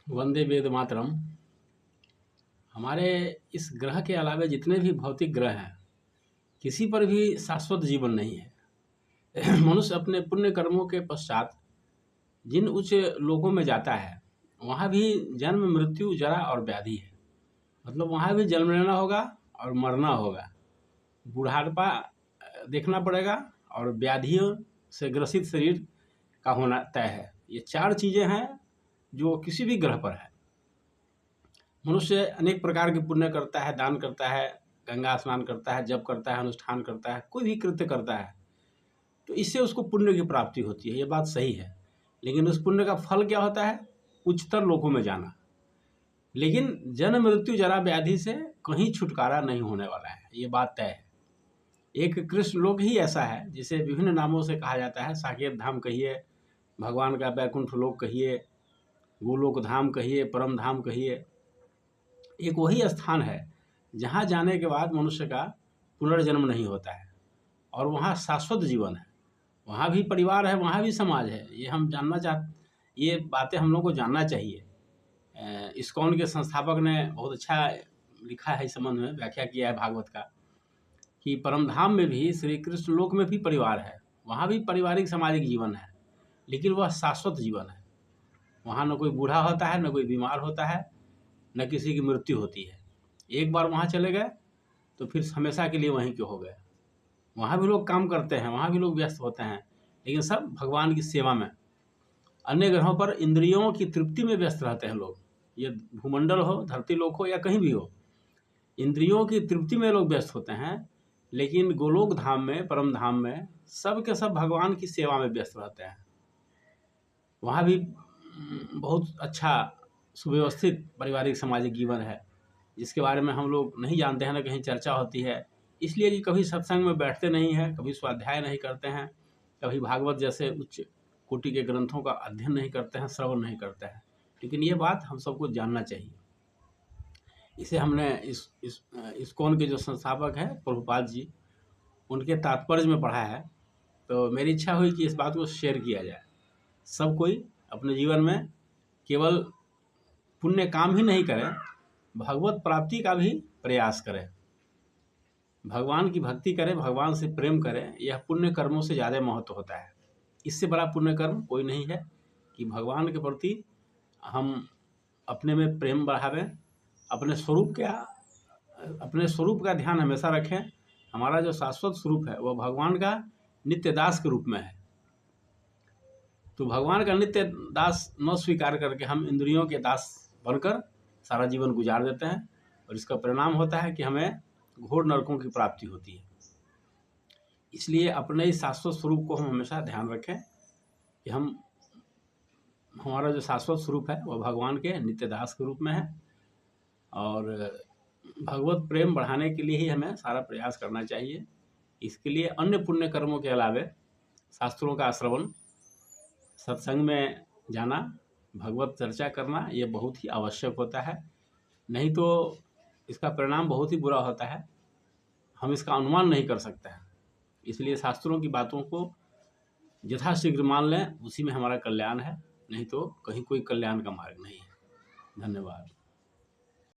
वंदे वेद मातरम। हमारे इस ग्रह के अलावा जितने भी भौतिक ग्रह हैं, किसी पर भी शाश्वत जीवन नहीं है। मनुष्य अपने पुण्य कर्मों के पश्चात जिन उच्च लोकों में जाता है, वहाँ भी जन्म मृत्यु जरा और व्याधि है। मतलब वहाँ भी जन्म लेना होगा और मरना होगा, बुढ़ापा देखना पड़ेगा और व्याधियों से ग्रसित शरीर का होना तय है। ये चार चीज़ें हैं जो किसी भी ग्रह पर है। मनुष्य अनेक प्रकार के पुण्य करता है, दान करता है, गंगा स्नान करता है, जप करता है, अनुष्ठान करता है, कोई भी कृत्य करता है, तो इससे उसको पुण्य की प्राप्ति होती है। ये बात सही है, लेकिन उस पुण्य का फल क्या होता है? उच्चतर लोकों में जाना। लेकिन जन्म मृत्यु जरा व्याधि से कहीं छुटकारा नहीं होने वाला है, ये बात तय है। एक कृष्ण लोक ही ऐसा है जिसे विभिन्न नामों से कहा जाता है। साकेत धाम कहिए, भगवान का बैकुंठ लोक कहिए, गोलोक धाम कहिए, परम धाम कहिए। एक वही स्थान है जहाँ जाने के बाद मनुष्य का पुनर्जन्म नहीं होता है और वहाँ शाश्वत जीवन है। वहाँ भी परिवार है, वहाँ भी समाज है। ये बातें हम लोग को जानना चाहिए। इस्कॉन के संस्थापक ने बहुत अच्छा लिखा है इस संबंध में, व्याख्या किया है भागवत का, कि परम धाम में भी, श्री कृष्ण लोक में भी परिवार है, वहाँ भी पारिवारिक सामाजिक जीवन है, लेकिन वह शाश्वत जीवन है। वहाँ न कोई बूढ़ा होता है, न कोई बीमार होता है, न किसी की मृत्यु होती है। एक बार वहाँ चले गए तो फिर हमेशा के लिए वहीं के हो गए। वहाँ भी लोग काम करते हैं, वहाँ भी लोग व्यस्त होते हैं, लेकिन सब भगवान की सेवा में। अन्य ग्रहों पर इंद्रियों की तृप्ति में व्यस्त रहते हैं लोग। ये भूमंडल हो, धरती लोक हो या कहीं भी हो, इंद्रियों की तृप्ति में लोग व्यस्त होते हैं। लेकिन गोलोक धाम में, परम धाम में सब के सब भगवान की सेवा में व्यस्त रहते हैं। वहाँ भी बहुत अच्छा सुव्यवस्थित पारिवारिक सामाजिक जीवन है, जिसके बारे में हम लोग नहीं जानते हैं, ना कहीं चर्चा होती है। इसलिए कि कभी सत्संग में बैठते नहीं हैं, कभी स्वाध्याय नहीं करते हैं, कभी भागवत जैसे उच्च कोटि के ग्रंथों का अध्ययन नहीं करते हैं, श्रवण नहीं करते हैं। लेकिन ये बात हम सबको जानना चाहिए। इसे हमने इस्कॉन के जो संस्थापक हैं प्रभुपाद जी, उनके तात्पर्य में पढ़ा है, तो मेरी इच्छा हुई कि इस बात को शेयर किया जाए। सब कोई अपने जीवन में केवल पुण्य काम ही नहीं करें, भगवत प्राप्ति का भी प्रयास करें, भगवान की भक्ति करें, भगवान से प्रेम करें। यह पुण्य कर्मों से ज़्यादा महत्व होता है। इससे बड़ा पुण्य कर्म कोई नहीं है कि भगवान के प्रति हम अपने में प्रेम बढ़ावें, अपने स्वरूप का ध्यान हमेशा रखें। हमारा जो शाश्वत स्वरूप है वह भगवान का नित्य दास के रूप में है। तो भगवान का नित्य दास न स्वीकार करके हम इंद्रियों के दास बनकर सारा जीवन गुजार देते हैं, और इसका परिणाम होता है कि हमें घोर नरकों की प्राप्ति होती है। इसलिए अपने इस शाश्वत स्वरूप को हम हमेशा ध्यान रखें कि हमारा जो शाश्वत स्वरूप है वह भगवान के नित्य दास के रूप में है, और भगवत प्रेम बढ़ाने के लिए ही हमें सारा प्रयास करना चाहिए। इसके लिए अन्य पुण्य कर्मों के अलावे शास्त्रों का श्रवण, सत्संग में जाना, भगवत चर्चा करना, ये बहुत ही आवश्यक होता है। नहीं तो इसका परिणाम बहुत ही बुरा होता है, हम इसका अनुमान नहीं कर सकते हैं। इसलिए शास्त्रों की बातों को यथाशीघ्र मान लें, उसी में हमारा कल्याण है, नहीं तो कहीं कोई कल्याण का मार्ग नहीं है। धन्यवाद।